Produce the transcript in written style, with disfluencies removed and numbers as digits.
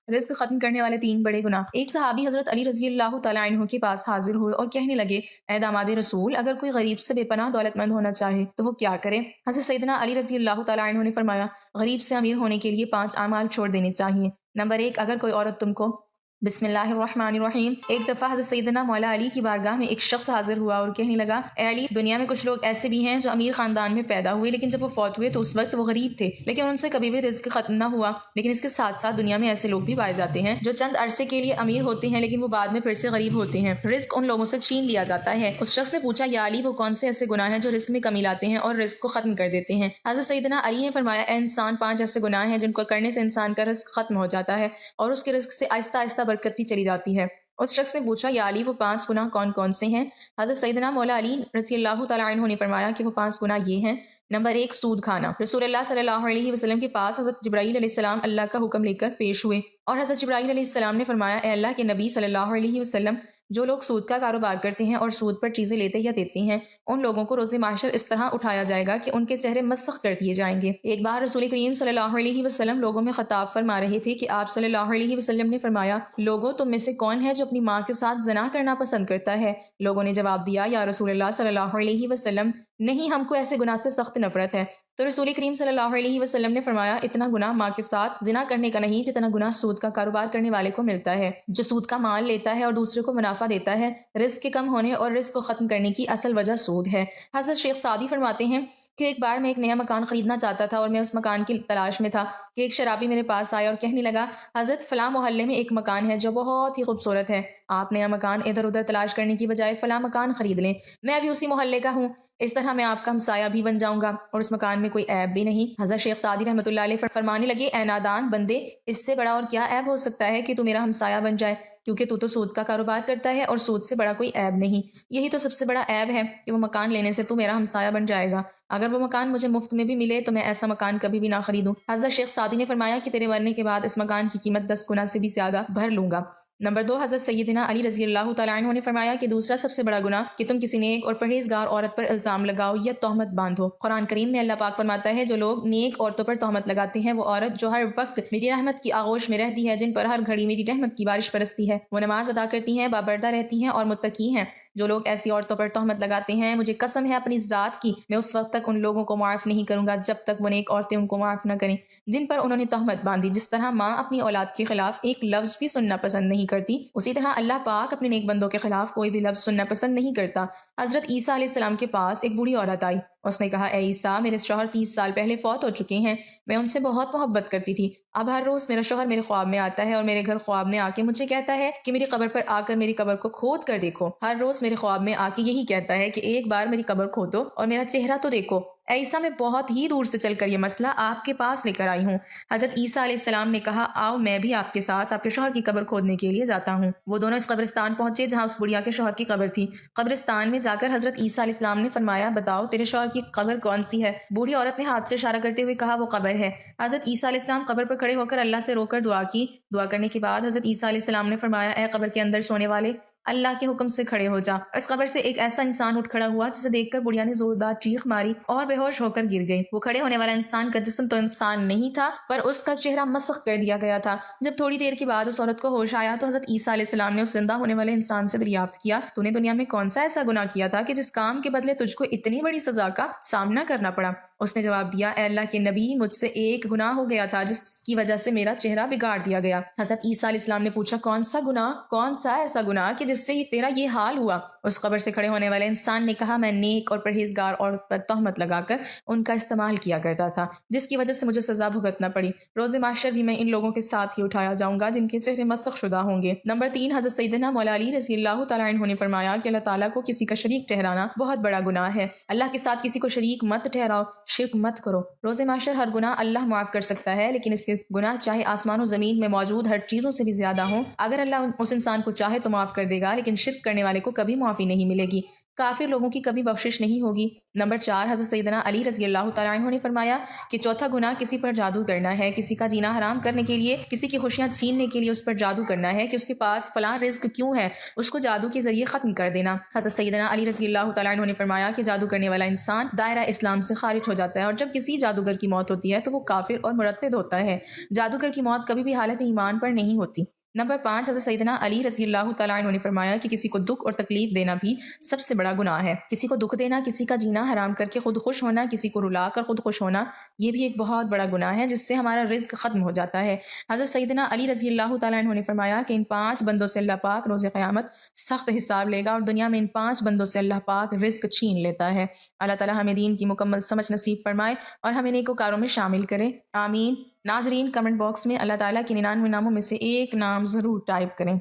رزق ختم کرنے والے 3 بڑے گناہ۔ ایک صحابی حضرت علی رضی اللہ تعالیٰ عنہ کے پاس حاضر ہوئے اور کہنے لگے، اے داماد رسول، اگر کوئی غریب سے بے پناہ دولت مند ہونا چاہے تو وہ کیا کرے؟ حضرت سیدنا علی رضی اللہ تعالیٰ عنہ نے فرمایا، غریب سے امیر ہونے کے لیے 5 اعمال چھوڑ دینے چاہیے۔ نمبر 1، اگر کوئی عورت تم کو بسم اللہ الرحمن الرحیم۔ ایک دفعہ حضرت سیدنا مولا علی کی بارگاہ میں ایک شخص حاضر ہوا اور کہنے لگا، اے علی، دنیا میں کچھ لوگ ایسے بھی ہیں جو امیر خاندان میں پیدا ہوئے لیکن جب وہ فوت ہوئے تو اس وقت وہ غریب تھے، لیکن ان سے کبھی بھی رزق ختم نہ ہوا۔ لیکن اس کے ساتھ ساتھ دنیا میں ایسے لوگ بھی پائے جاتے ہیں جو چند عرصے کے لیے امیر ہوتے ہیں لیکن وہ بعد میں پھر سے غریب ہوتے ہیں، رزق ان لوگوں سے چھین لیا جاتا ہے۔ اس شخص نے پوچھا، یا علی، وہ کون سے ایسے گناہ ہیں جو رزق میں کمی لاتے ہیں اور رزق کو ختم کر دیتے ہیں؟ حضرت سیدنا علی نے فرمایا، اے انسان، 5 ایسے گناہ ہیں جن کو کرنے سے انسان کا رزق ختم ہو جاتا ہے اور اس کے رزق سے آہستہ آہستہ برکت بھی چلی جاتی ہے۔ اس شخص نے پوچھا، یا علی، وہ 5 گناہ کون کون سے ہیں؟ حضرت سیدنا مولا علی رضی اللہ تعالیٰ عنہ نے فرمایا کہ وہ 5 گناہ یہ ہیں۔ نمبر 1، سود کھانا۔ رسول اللہ صلی اللہ علیہ وسلم کے پاس حضرت جبرائیل علیہ السلام اللہ کا حکم لے کر پیش ہوئے اور حضرت جبرائیل علیہ السلام نے فرمایا، اے اللہ کے نبی صلی اللہ علیہ وسلم، جو لوگ سود کا کاروبار کرتے ہیں اور سود پر چیزیں لیتے یا دیتے ہیں، ان لوگوں کو روز محشر اس طرح اٹھایا جائے گا کہ ان کے چہرے مسخ کر دیے جائیں گے۔ ایک بار رسول کریم صلی اللہ علیہ وسلم لوگوں میں خطاب فرما رہے تھے کہ آپ صلی اللہ علیہ وسلم نے فرمایا، لوگوں، تم میں سے کون ہے جو اپنی ماں کے ساتھ زنا کرنا پسند کرتا ہے؟ لوگوں نے جواب دیا، یا رسول اللہ صلی اللہ علیہ وسلم، نہیں، ہم کو ایسے گناہ سے سخت نفرت ہے۔ تو رسول کریم صلی اللہ علیہ وسلم نے فرمایا، اتنا گناہ ماں کے ساتھ زنا کرنے کا نہیں جتنا گناہ سود کا کاروبار کرنے والے کو ملتا ہے، جو سود کا مال لیتا ہے اور دوسرے کو منافع دیتا ہے۔ رزق کے کم ہونے اور رزق کو ختم کرنے کی اصل وجہ سود ہے۔ حضرت شیخ سعدی فرماتے ہیں کہ ایک بار میں ایک نیا مکان خریدنا چاہتا تھا اور میں اس مکان کی تلاش میں تھا کہ ایک شرابی میرے پاس آیا اور کہنے لگا، حضرت، فلاں محلے میں ایک مکان ہے جو بہت ہی خوبصورت ہے، آپ نیا مکان ادھر ادھر تلاش کرنے کی بجائے فلاں مکان خرید لیں، میں بھی اسی محلے کا ہوں، اس طرح میں آپ کا ہمسایہ بھی بن جاؤں گا اور اس مکان میں کوئی عیب بھی نہیں۔ حضرت شیخ سعدی رحمۃ اللہ علیہ فرمانے لگے، اے نادان بندے، اس سے بڑا اور کیا عیب ہو سکتا ہے کہ تو میرا ہمسایہ بن جائے، کیونکہ تو سود کا کاروبار کرتا ہے اور سود سے بڑا کوئی عیب نہیں۔ یہی تو سب سے بڑا عیب ہے کہ وہ مکان لینے سے تو میرا ہمسایہ بن جائے گا، اگر وہ مکان مجھے مفت میں بھی ملے تو میں ایسا مکان کبھی بھی نہ خریدوں۔ حضرت شیخ سعدی نے فرمایا کہ تیرے مرنے کے بعد اس مکان کی قیمت 10 گنا سے بھی زیادہ بھر لوں گا۔ نمبر 2، حضرت سیدنا علی رضی اللہ تعالیٰ عنہ نے فرمایا کہ دوسرا سب سے بڑا گناہ کہ تم کسی نیک اور پرہیزگار عورت پر الزام لگاؤ یا تہمت باندھو۔ قرآن کریم میں اللہ پاک فرماتا ہے، جو لوگ نیک عورتوں پر تہمت لگاتے ہیں، وہ عورت جو ہر وقت میری رحمت کی آغوش میں رہتی ہے، جن پر ہر گھڑی میری رحمت کی بارش برستی ہے، وہ نماز ادا کرتی ہیں، بابردہ رہتی ہیں اور متقی ہیں۔ جو لوگ ایسی عورتوں پر تہمت لگاتے ہیں، مجھے قسم ہے اپنی ذات کی، میں اس وقت تک ان لوگوں کو معاف نہیں کروں گا جب تک وہ نیک عورتیں ان کو معاف نہ کریں جن پر انہوں نے تہمت باندھی۔ جس طرح ماں اپنی اولاد کے خلاف ایک لفظ بھی سننا پسند نہیں کرتی، اسی طرح اللہ پاک اپنے نیک بندوں کے خلاف کوئی بھی لفظ سننا پسند نہیں کرتا۔ حضرت عیسیٰ علیہ السلام کے پاس ایک بوڑھی عورت آئی، اس نے کہا، اے عیسیٰ، میرے شوہر 30 سال پہلے فوت ہو چکے ہیں، میں ان سے بہت محبت کرتی تھی، اب ہر روز میرا شوہر میرے خواب میں آتا ہے اور میرے گھر خواب میں آ کے مجھے کہتا ہے کہ میری قبر پر آ کر میری قبر کو کھود کر دیکھو، ہر روز میرے خواب میں آ کے یہی کہتا ہے کہ ایک بار میری قبر کھودو اور میرا چہرہ تو دیکھو۔ اے عیسیٰ، میں بہت ہی دور سے چل کر یہ مسئلہ آپ کے پاس لے کر آئی ہوں۔ حضرت عیسیٰ علیہ السلام نے کہا، آؤ میں بھی آپ کے ساتھ آپ کے شوہر کی قبر کھودنے کے لیے جاتا ہوں۔ وہ دونوں اس قبرستان پہنچے جہاں اس بڑھیا کے شوہر کی قبر تھی۔ قبرستان میں جا کر حضرت عیسیٰ علیہ السلام نے فرمایا، بتاؤ تیرے شوہر کی قبر کون سی ہے؟ بوڑھی عورت نے ہاتھ سے اشارہ کرتے ہوئے کہا، وہ قبر ہے۔ حضرت عیسیٰ علیہ السلام قبر پر کھڑے ہو کر اللہ سے رو کر دعا کی۔ دعا کرنے کے بعد حضرت عیسیٰ علیہ السلام نے فرمایا، اے قبر کے اندر سونے والے، اللہ کے حکم سے کھڑے ہو جا۔ اس قبر سے ایک ایسا انسان اٹھ کھڑا ہوا جسے دیکھ کر بڑھیا نے زوردار چیخ ماری اور بے ہوش ہو کر گر گئی۔ وہ کھڑے ہونے والا انسان کا جسم تو انسان نہیں تھا، پر اس کا چہرہ مسخ کر دیا گیا تھا۔ جب تھوڑی دیر کے بعد اس عورت کو ہوش آیا تو حضرت عیسیٰ علیہ السلام نے اس زندہ ہونے والے انسان سے دریافت کیا، تو نے دنیا میں کون سا ایسا گناہ کیا تھا کہ جس کام کے بدلے تجھ کو اتنی بڑی سزا کا سامنا کرنا پڑا؟ اس نے جواب دیا، اے اللہ کے نبی، مجھ سے ایک گناہ ہو گیا تھا جس کی وجہ سے میرا چہرہ بگاڑ دیا گیا۔ حضرت عیسیٰ علیہ السلام نے پوچھا، کون سا گناہ، کون سا ایسا گناہ کہ جس سے تیرا یہ حال ہوا؟ اس قبر سے کھڑے ہونے والے انسان نے کہا، میں نیک اور پرہیزگار عورت پر تہمت لگا کر ان کا استعمال کیا کرتا تھا، جس کی وجہ سے مجھے سزا بھگتنا پڑی۔ روز محشر بھی میں ان لوگوں کے ساتھ ہی اٹھایا جاؤں گا جن کے چہرے مسخ شدہ ہوں گے۔ نمبر 3، حضرت سیدنا مولا علی رضی اللہ تعالیٰ عنہ نے فرمایا کہ اللہ تعالیٰ کو کسی کا شریک ٹھہرانا بہت بڑا گناہ ہے۔ اللہ کے ساتھ کسی کو شریک مت ٹھہراؤ، شرک مت کرو۔ روز محشر ہر گناہ اللہ معاف کر سکتا ہے، لیکن اس کے گناہ چاہے آسمان و زمین میں موجود ہر چیزوں سے بھی زیادہ ہوں، اگر اللہ اس انسان کو چاہے تو معاف کر دے گا، لیکن شرک کرنے والے کو کبھی معافی نہیں ملے گی۔ کافر لوگوں کی کبھی بخشش نہیں ہوگی۔ نمبر 4، حضرت سیدنا علی رضی اللہ تعالیٰ عنہ نے فرمایا کہ چوتھا گناہ کسی پر جادو کرنا ہے، کسی کا جینا حرام کرنے کے لیے، کسی کی خوشیاں چھیننے کے لیے اس پر جادو کرنا ہے کہ اس کے پاس فلاں رزق کیوں ہے، اس کو جادو کے ذریعے ختم کر دینا۔ حضرت سیدنا علی رضی اللہ تعالیٰ عنہ نے فرمایا کہ جادو کرنے والا انسان دائرہ اسلام سے خارج ہو جاتا ہے، اور جب کسی جادوگر کی موت ہوتی ہے تو وہ کافر اور مرتد ہوتا ہے۔ جادوگر کی موت کبھی بھی حالت ایمان پر نہیں ہوتی۔ نمبر 5، حضرت سیدنا علی رضی اللہ تعالیٰ عنہ نے فرمایا کہ کسی کو دکھ اور تکلیف دینا بھی سب سے بڑا گناہ ہے۔ کسی کو دکھ دینا، کسی کا جینا حرام کر کے خود خوش ہونا، کسی کو رلا کر خود خوش ہونا، یہ بھی ایک بہت بڑا گناہ ہے جس سے ہمارا رزق ختم ہو جاتا ہے۔ حضرت سیدنا علی رضی اللہ تعالیٰ عنہ نے فرمایا کہ ان 5 بندوں سے اللہ پاک روز قیامت سخت حساب لے گا، اور دنیا میں ان 5 بندوں سے اللہ پاک رزق چھین لیتا ہے۔ اللہ تعالیٰ ہمیں دین کی مکمل سمجھ نصیب فرمائے اور ہمیں نیکوکاروں میں شامل کرے، آمین۔ ناظرین، کمنٹ باکس میں اللہ تعالیٰ کے 99 ناموں میں سے ایک نام ضرور ٹائپ کریں۔